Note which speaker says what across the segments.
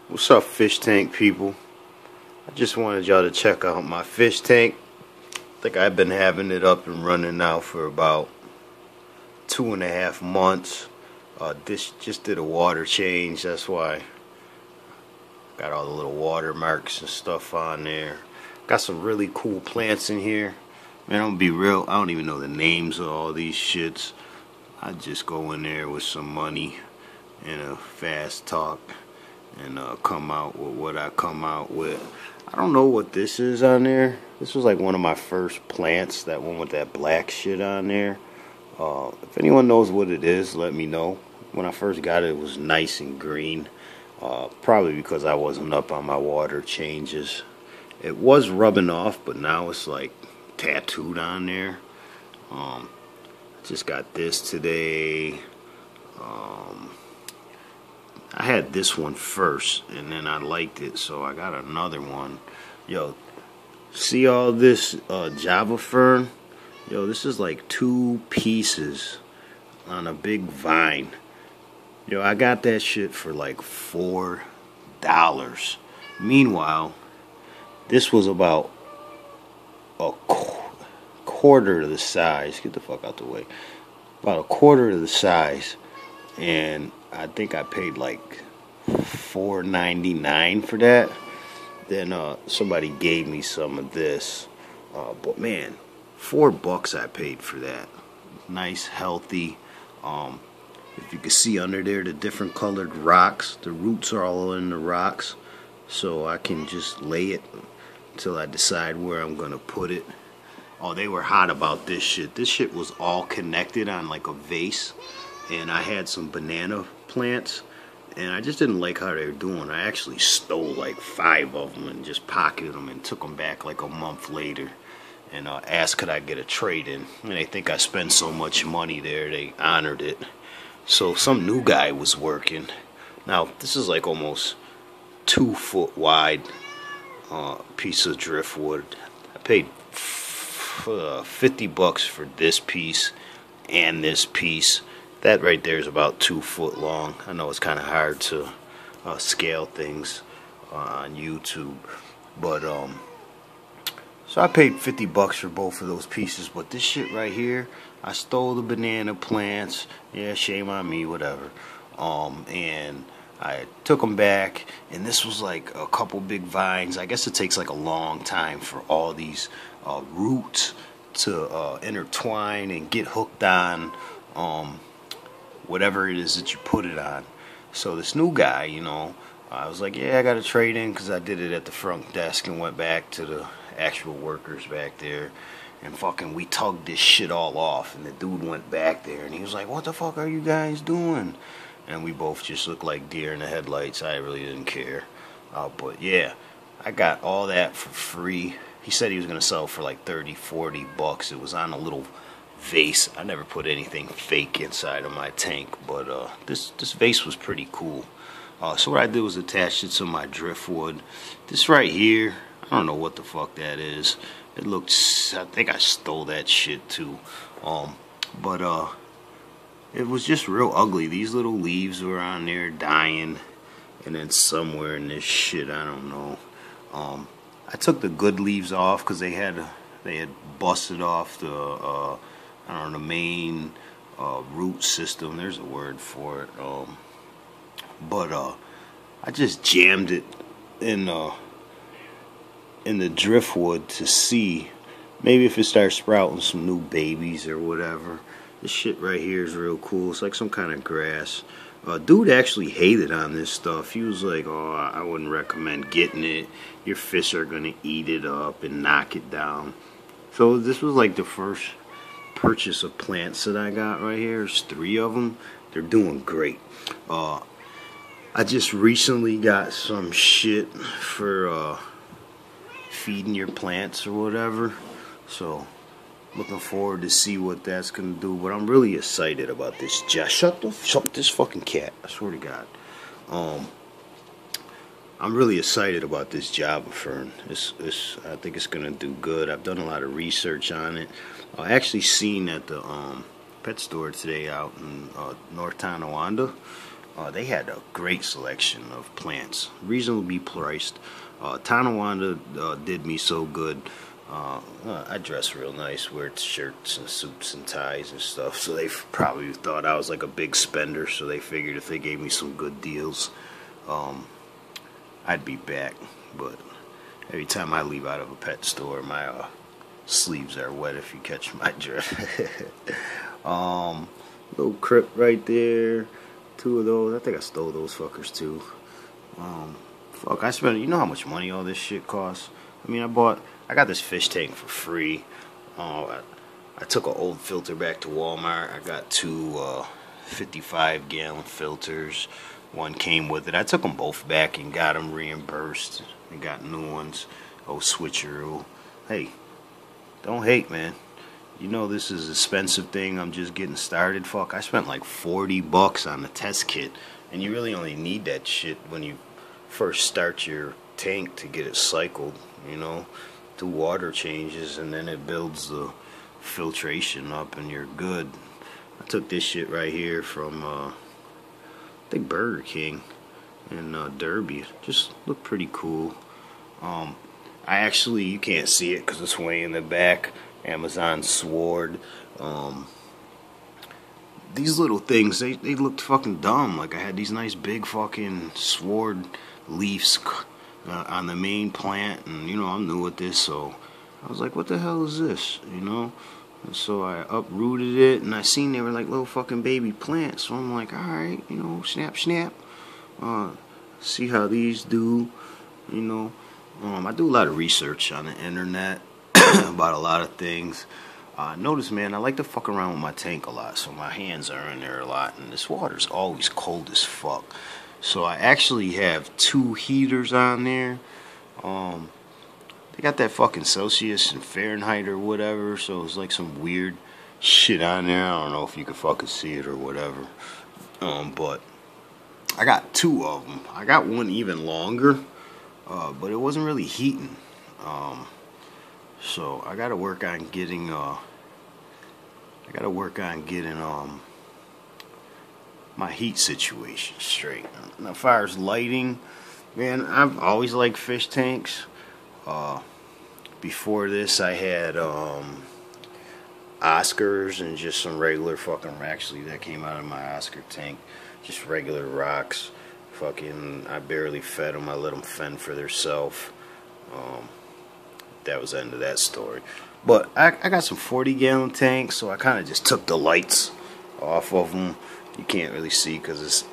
Speaker 1: What's up, fish tank people? I just wanted y'all to check out my fish tank. I think I've been having it up and running now for about 2.5 months. This just did a water change, that's why got all the little watermarks and stuff on there. Got some really cool plants in here. Man, I'm gonna be real, I don't even know the names of all these shits. I just go in there with some money and a fast talk and come out with what I come out with. I don't know what this is on there. This was like one of my first plants, that one with that black shit on there. If anyone knows what it is, let me know. When I first got it, it was nice and green. Probably because I wasn't up on my water changes. It was rubbing off, but now it's like tattooed on there. I just got this today. I had this one first, and then I liked it, so I got another one. Yo, see all this Java fern? Yo, this is like 2 pieces on a big vine. Yo, I got that shit for like $4. Meanwhile, this was about a quarter of the size. Get the fuck out the way. About a quarter of the size, and I think I paid like $4.99 for that. Then somebody gave me some of this, but man, $4 I paid for that. Nice, healthy. If you can see under there, the different colored rocks, the roots are all in the rocks, so I can just lay it until I decide where I'm gonna put it. Oh, they were hot about this shit. This shit was all connected on like a vase, and I had some banana plants, and I just didn't like how they were doing. I actually stole like 5 of them and just pocketed them and took them back like a month later and asked could I get a trade-in. And they think I spent so much money there, they honored it. So some new guy was working. Now this is like almost 2 foot wide piece of driftwood. I paid $50 for this piece and this piece. That right there is about 2 foot long. I know it's kind of hard to scale things on YouTube, but so I paid $50 for both of those pieces. But this shit right here, I stole the banana plants. Yeah, shame on me, whatever. And I took them back, and this was like a couple big vines. I guess it takes like a long time for all these roots to intertwine and get hooked on whatever it is that you put it on. So this new guy, you know, I was like, yeah, I got to trade in, because I did it at the front desk and went back to the actual workers back there, and fucking we tugged this shit all off, and the dude went back there and he was like, what the fuck are you guys doing? And we both just looked like deer in the headlights. I really didn't care. But yeah, I got all that for free. He said he was going to sell for like $30-40. It was on a little vase. I never put anything fake inside of my tank, but this vase was pretty cool. So what I did was attach it to my driftwood. This right here, I don't know what the fuck that is. It looks, I think I stole that shit too. But it was just real ugly. These little leaves were on there dying, and then somewhere in this shit, I don't know. I took the good leaves off because they had busted off the I don't know, the main root system. There's a word for it. But I just jammed it in the driftwood to see maybe if it starts sprouting some new babies or whatever. This shit right here is real cool. It's like some kind of grass. Dude actually hated on this stuff. He was like, oh, I wouldn't recommend getting it. Your fish are gonna eat it up and knock it down. So this was like the first purchase of plants that I got right here. There's 3 of them. They're doing great. I just recently got some shit for feeding your plants or whatever. So looking forward to see what that's gonna do. But I'm really excited about this. Shut this fucking cat. I swear to God. I'm really excited about this Java fern. I think it's gonna do good. I've done a lot of research on it. I actually seen at the pet store today out in North Tonawanda. They had a great selection of plants, reasonably priced. Tonawanda did me so good. I dress real nice, wear shirts and suits and ties and stuff, so they probably thought I was like a big spender, so they figured if they gave me some good deals, I'd be back. But every time I leave out of a pet store, my sleeves are wet if you catch my drift. Little Crip right there. 2 of those. I think I stole those fuckers too. Fuck, I spent, you know how much money all this shit costs? I mean, I got this fish tank for free. I took an old filter back to Walmart. I got 2 55-gallon filters. One came with it. I took them both back and got them reimbursed. And got new ones. Oh, switcheroo. Hey, don't hate, man. You know this is an expensive thing. I'm just getting started. Fuck, I spent like $40 on the test kit, and you really only need that shit when you first start your tank to get it cycled. You know, do water changes, and then it builds the filtration up, and you're good. I took this shit right here from I think Burger King in Derby. Just looked pretty cool. I actually, you can't see it because it's way in the back. Amazon Sword. These little things, they looked fucking dumb. Like, I had these nice big fucking sword leaves on the main plant, and you know, I'm new at this, so I was like, what the hell is this, you know? And so I uprooted it, and I seen they were like little fucking baby plants, so I'm like, alright, you know, snap, see how these do, you know. I do a lot of research on the internet about a lot of things. Notice, man, I like to fuck around with my tank a lot, so my hands are in there a lot, and this water's always cold as fuck. So I actually have 2 heaters on there. They got that fucking Celsius and Fahrenheit or whatever, so it's like some weird shit on there. I don't know if you can fucking see it or whatever. But I got 2 of them. I got one even longer, but it wasn't really heating. So I gotta work on getting my heat situation straight. Now, as far as lighting, man, I've always liked fish tanks. Before this, I had Oscars and just some regular fucking, actually that came out of my Oscar tank, just regular rocks. Fucking, I barely fed them. I let them fend for themselves. That was the end of that story. But I got some 40-gallon tanks, so I kind of just took the lights off of them. You can't really see because it's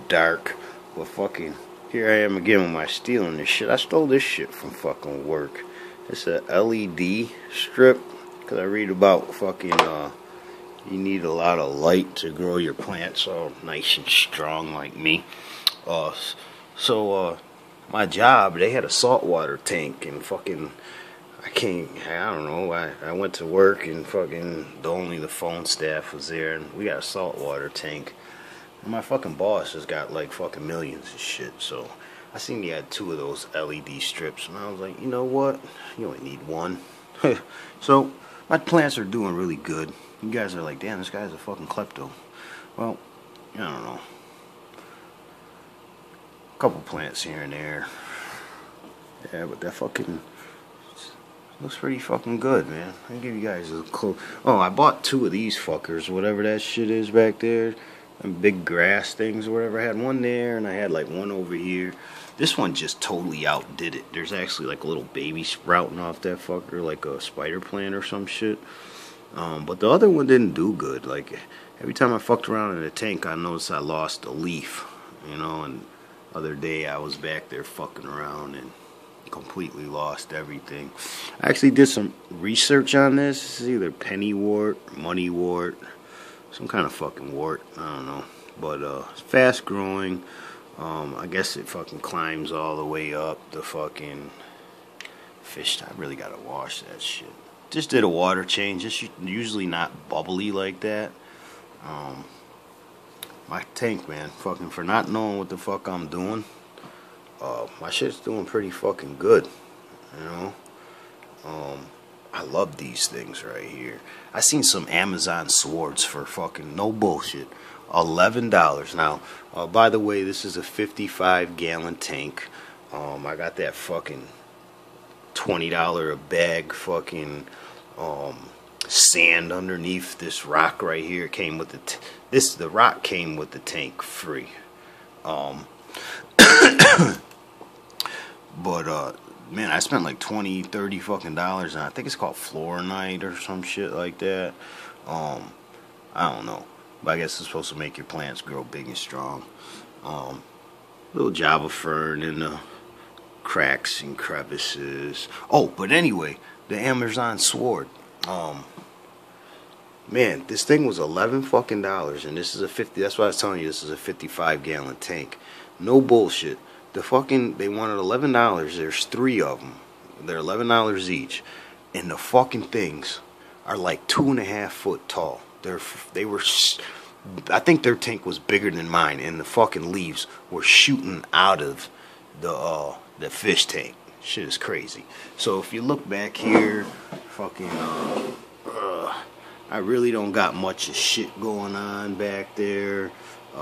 Speaker 1: dark. But fucking, here I am again with my stealing this shit. I stole this shit from fucking work. It's a LED strip, because I read about fucking, you need a lot of light to grow your plants all nice and strong like me. My job, they had a saltwater tank, and fucking, I don't know, I went to work, and fucking only the phone staff was there, and we got a saltwater tank. And my fucking boss has got like fucking millions of shit, so I seen he had 2 of those LED strips, and I was like, you know what, you only need 1. So my plants are doing really good. You guys are like, damn, this guy's a fucking klepto. Well, I don't know, a couple plants here and there. Yeah, but that fucking looks pretty fucking good, man. I'll give you guys a clue. Oh, I bought 2 of these fuckers, whatever that shit is back there. Them big grass things or whatever. I had one there, and I had like one over here. This one just totally outdid it. There's actually like a little baby sprouting off that fucker, like a spider plant or some shit. But the other one didn't do good. Like, every time I fucked around in the tank, I noticed I lost a leaf, you know. And the other day I was back there fucking around and completely lost everything. I actually did some research on this. This is either pennywort, moneywort, some kind of fucking wart, I don't know. But it's fast growing. I guess it fucking climbs all the way up the fucking fish. I really gotta wash that shit. Just did a water change. It's usually not bubbly like that. My tank, man, fucking, for not knowing what the fuck I'm doing, my shit's doing pretty fucking good, you know. I love these things right here. I seen some Amazon swords for fucking, no bullshit, $11. Now, by the way, this is a 55-gallon tank. I got that fucking $20 a bag fucking sand underneath this rock right here. It came with the rock came with the tank free. But man, I spent like 20, 30 fucking dollars on, I think it's called Florinite or some shit like that. I don't know, but I guess it's supposed to make your plants grow big and strong. Little Java fern in the cracks and crevices. Oh, but anyway, the Amazon sword. Man, this thing was 11 fucking dollars, and this is a 50. That's why I was telling you this is a 55-gallon tank. No bullshit. They wanted $11. There's 3 of them. They're $11 each, and the fucking things are like 2.5 foot tall. I think their tank was bigger than mine, and the fucking leaves were shooting out of the fish tank. Shit is crazy. So if you look back here, fucking I really don't got much of shit going on back there.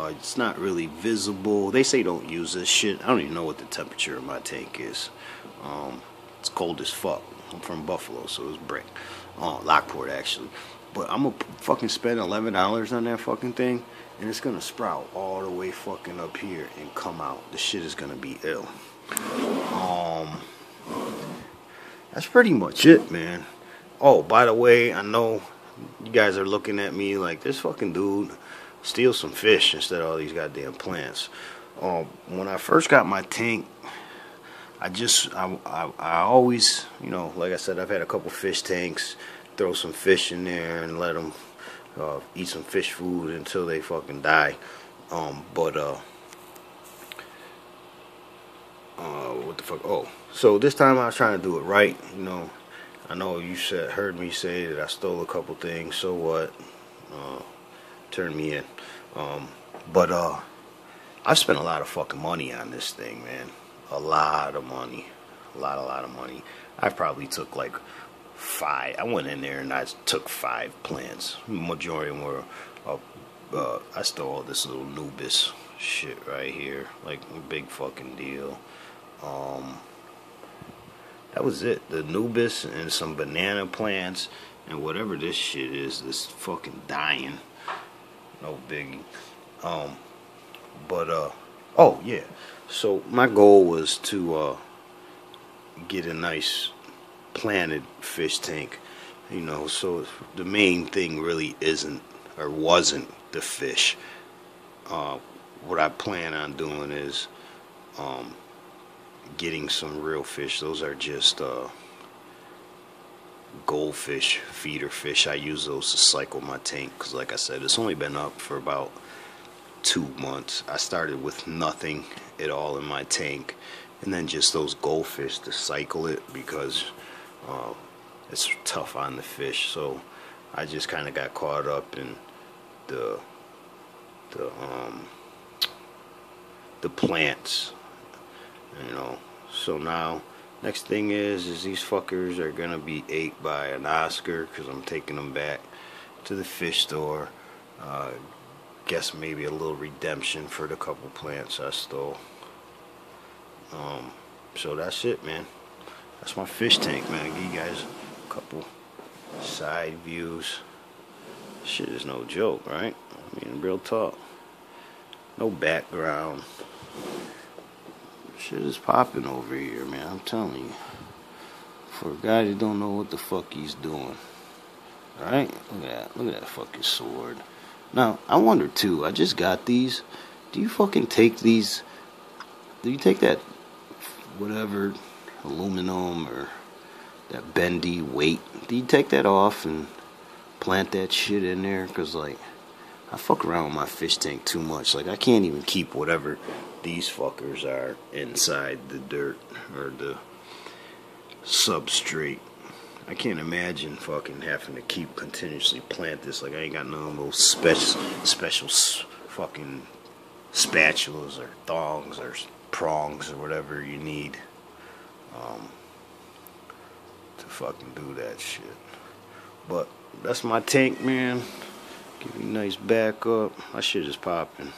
Speaker 1: It's not really visible. They say don't use this shit. I don't even know what the temperature of my tank is. It's cold as fuck. I'm from Buffalo, so it's brick. Lockport, actually. But I'm gonna fucking spend $11 on that fucking thing, and it's gonna sprout all the way fucking up here and come out. The shit is gonna be ill. That's pretty much it, man. Oh, by the way, I know you guys are looking at me like this fucking dude steal some fish instead of all these goddamn plants. When I first got my tank, I always, you know, like I said, I've had a couple fish tanks. Throw some fish in there and let them eat some fish food until they fucking die. What the fuck? Oh, so this time I was trying to do it right. You know, I know you heard me say that I stole a couple things. So what? Turn me in. But I've spent a lot of fucking money on this thing, man. A lot of money. A lot of money. I probably took like 5. I went in there and I took 5 plants. Majority of them were, I stole this little Nubis shit right here. Like, a big fucking deal. That was it. The Nubis and some banana plants and whatever this shit is, this fucking dying. No biggie. Oh yeah. So my goal was to get a nice planted fish tank, you know. So the main thing really isn't or wasn't the fish. What I plan on doing is getting some real fish. Those are just goldfish, feeder fish. I use those to cycle my tank because, like I said, it's only been up for about 2 months. I started with nothing at all in my tank, and then just those goldfish to cycle it because it's tough on the fish. So I just kind of got caught up in the plants, you know. So now next thing is these fuckers are gonna be ate by an Oscar because I'm taking them back to the fish store. Guess maybe a little redemption for the couple plants I stole. So that's it, man. That's my fish tank, man. I'll give you guys a couple side views. Shit is no joke, right? I mean, real talk. No background. Shit is popping over here, man. I'm telling you. For a guy that don't know what the fuck he's doing. Alright? Look at that. Look at that fucking sword. Now, I wonder too, I just got these. Do you fucking take these? Do you take that whatever aluminum or that bendy weight? Do you take that off and plant that shit in there? Because, like, I fuck around with my fish tank too much. Like, I can't even keep whatever these fuckers are inside the dirt or the substrate. I can't imagine fucking having to keep continuously plant this. Like, I ain't got no little special fucking spatulas or thongs or prongs or whatever you need to fucking do that shit. But that's my tank, man. Give you a nice back up. My shit is popping.